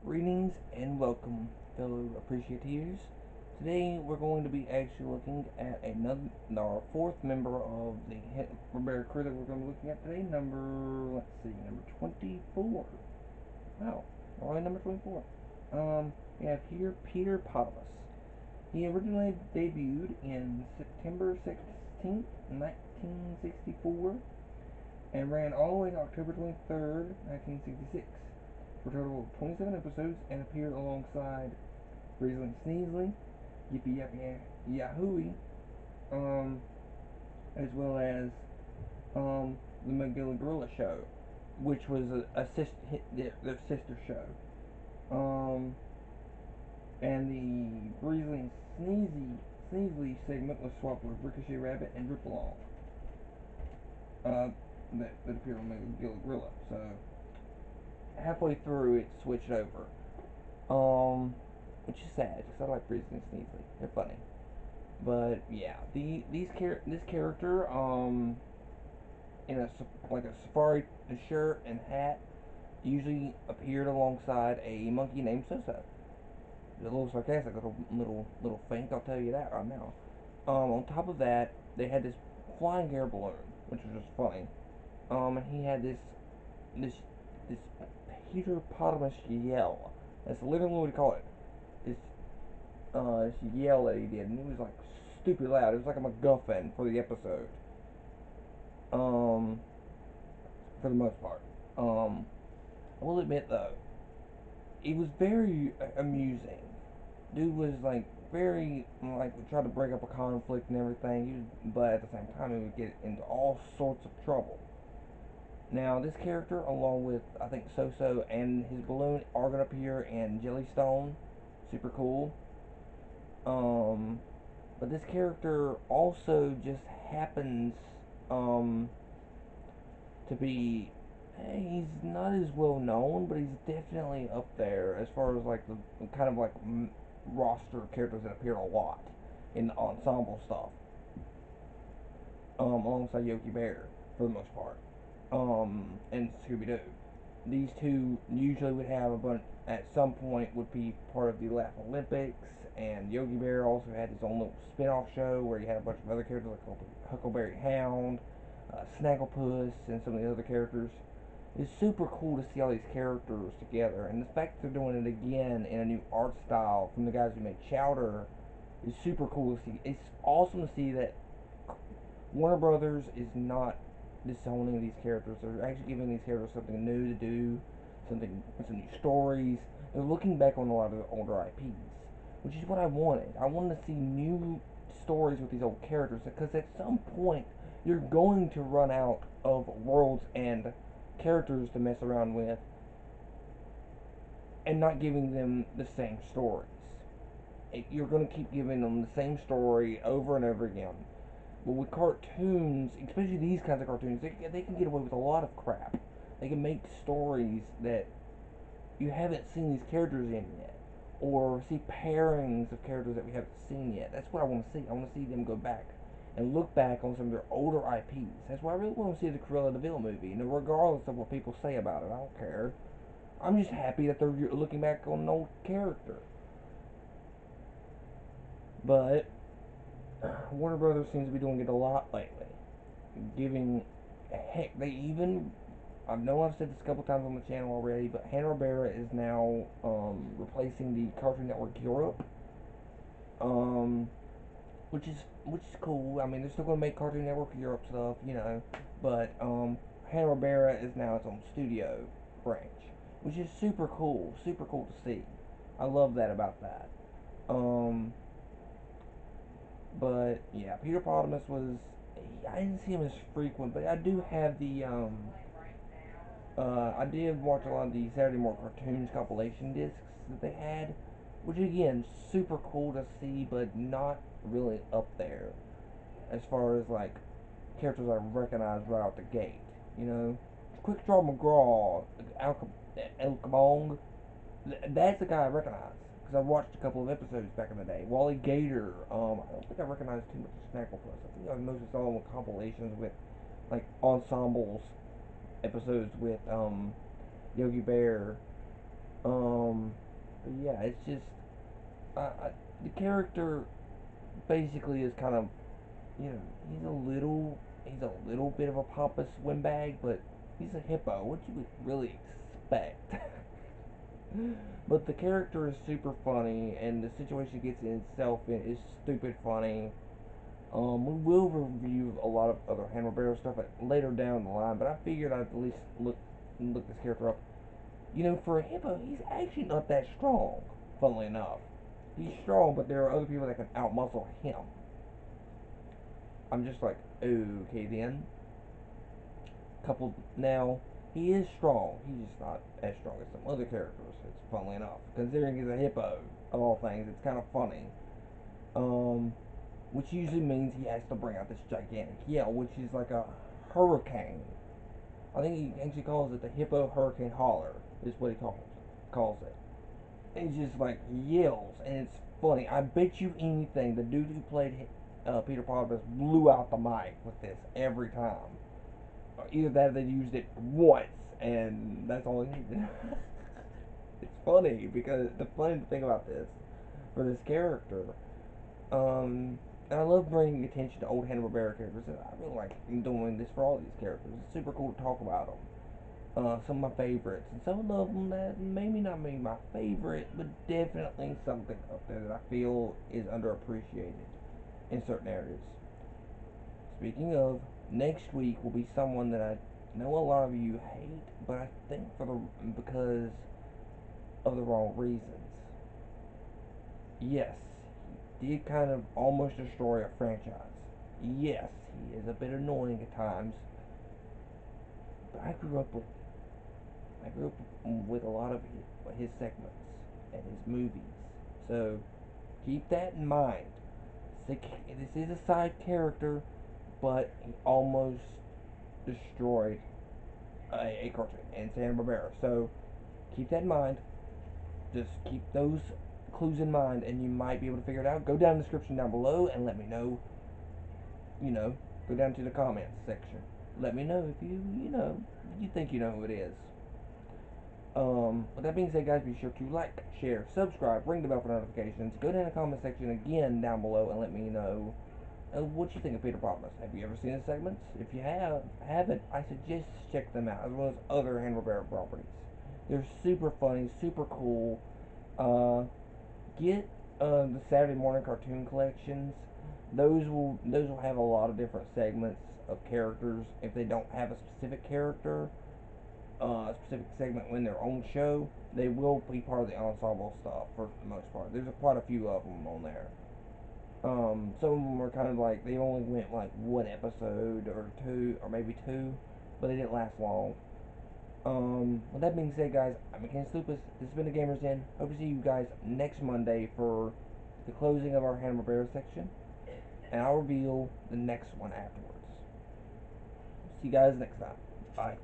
Greetings and welcome, fellow appreciators. Today we're going to be actually looking at our fourth member of the Barbarian crew that we're going to be looking at today. Number 24. Wow, only number 24. We have here Peter Potamus. He originally debuted in September 16th, 1964, and ran all the way to October 23rd, 1966, for a total of 27 episodes, and appeared alongside Grizzly Sneasley, Yippee Yappy Yahooey, um, as well as the McGilly Gorilla Show, which was their sister show. Um, and the Grizzly and Sneasley segment was swapped with Ricochet Rabbit and Ripalong. Uh, that appeared on McGilly Gorilla. So halfway through, it switched over. Which is sad because I like Grizzly and Sneasley. They're funny. But yeah, this character, in a safari shirt and hat, usually appeared alongside a monkey named Soso. A little sarcastic, little fink. I'll tell you that right now. On top of that, they had this flying air balloon, which was just funny. And he had this this Peter Potamus yell. That's literally what we call it. This yell that he did, and it was like stupid loud. It was like a MacGuffin for the episode. Um, for the most part. I will admit though, it was very amusing. Dude was like very like try to break up a conflict and everything, but at the same time he would get into all sorts of trouble. Now this character, along with I think Soso and his balloon, are gonna appear in Jellystone. Super cool. Um, but this character also just happens um, to be. He's not as well known, but he's definitely up there as far as like the kind of like roster characters that appear a lot in the ensemble stuff, alongside Yogi Bear for the most part, and Scooby Doo. These two usually would have a bunch at some point would be part of the Laugh Olympics, and Yogi Bear also had his own little spin-off show where he had a bunch of other characters like Huckleberry Hound, Snagglepuss, and some of the other characters. It's super cool to see all these characters together, and the fact that they're doing it again in a new art style from the guys who made Chowder is super cool to see. It's awesome to see that Warner Brothers is not disowning these characters. They're actually giving these characters something new to do, some new stories. They're looking back on a lot of the older IPs, which is what I wanted. I wanted to see new stories with these old characters because at some point you're going to run out of worlds and characters to mess around with and not giving them the same stories. You're going to keep giving them the same story over and over again. But with cartoons, especially these kinds of cartoons, they can get away with a lot of crap. They can make stories that you haven't seen these characters in yet, or see pairings of characters that we haven't seen yet. That's what I want to see. I want to see them go back and look back on some of their older IPs. That's why I really want to see the Cruella de Vil movie. And regardless of what people say about it, I don't care. I'm just happy that they're looking back on an old character. But Warner Brothers seems to be doing it a lot lately. Giving heck, they even I know I've said this a couple times on the channel already, but Hanna-Barbera is now replacing the Cartoon Network Europe, um, which is cool. I mean, they're still gonna make Cartoon Network Europe stuff, but Hanna-Barbera is now its own studio branch, which is super cool to see. I love that about that. Um, but yeah, Peter Potamus was. I didn't see him as frequent, but I do have I did watch a lot of the Saturday Morning Cartoons compilation discs that they had, which again, super cool to see, but not really up there as far as like characters I recognize right out the gate. You know, Quick Draw McGraw, El Kabong, that's the guy I recognize because I watched a couple of episodes back in the day. Wally Gator, I don't think I recognize too much of Snagglepuss. I think I mostly saw him with compilations with like ensembles episodes with Yogi Bear But yeah, it's just the character basically is kind of, you know, he's a little bit of a pompous windbag, but he's a hippo. What you would really expect? But the character is super funny, and the situation gets in itself in is stupid funny. We will review a lot of other Hanna-Barbera stuff later down the line, but I figured I'd at least look this character up. You know, for a hippo, he's actually not that strong. Funnily enough, he's strong, but there are other people that can outmuscle him. I'm just like, okay then. Coupled now, he is strong. He's just not as strong as some other characters. It's funnily enough, considering he's a hippo of all things. It's kind of funny. Um, which usually means he has to bring out this gigantic yell, which is like a hurricane. I think he actually calls it the hippo hurricane holler. Is what he calls it. And he just like yells, and it's funny. I bet you anything, the dude who played Peter Potamus blew out the mic with this every time. Either that or they used it once, and that's all he needed. It's funny because the funny thing about this for this character, and I love bringing attention to old Hanna-Barbera characters. And I really like doing this for all these characters. It's super cool to talk about them. Some of my favorites, and some of them that maybe not maybe my favorite, but definitely something up there that I feel is underappreciated in certain areas. Speaking of, next week will be someone that I know a lot of you hate, but I think because of the wrong reasons. Yes, he did kind of almost destroy a franchise. Yes, he is a bit annoying at times, but I grew up with a lot of his segments and his movies. So keep that in mind. This is a side character, but he almost destroyed a cartoon, and it's Hanna-Barbera. So keep that in mind. Just keep those clues in mind, and you might be able to figure it out. Go down in the description down below and let me know. You know, go down to the comments section. Let me know if you think you know who it is. With that being said, guys, be sure to like, share, subscribe, ring the bell for notifications. Go down in the comment section again down below and let me know what you think of Peter Potamus. Have you ever seen his segments? If you haven't, I suggest check them out, as well as other Hanna-Barbera properties. They're super funny, super cool. Uh, get the Saturday morning cartoon collections. Those will have a lot of different segments of characters. If they don't have a specific character, a specific segment in their own show, they will be part of the ensemble stuff for the most part. There's quite a few of them on there. Some of them are kind of like they only went like one episode or two, or maybe two, but they didn't last long. With that being said, guys, I'm Mechanics Lupus. This has been the Gamers Den. Hope to see you guys next Monday for the closing of our Hanna-Barbera section, and I'll reveal the next one afterwards. See you guys next time. Bye.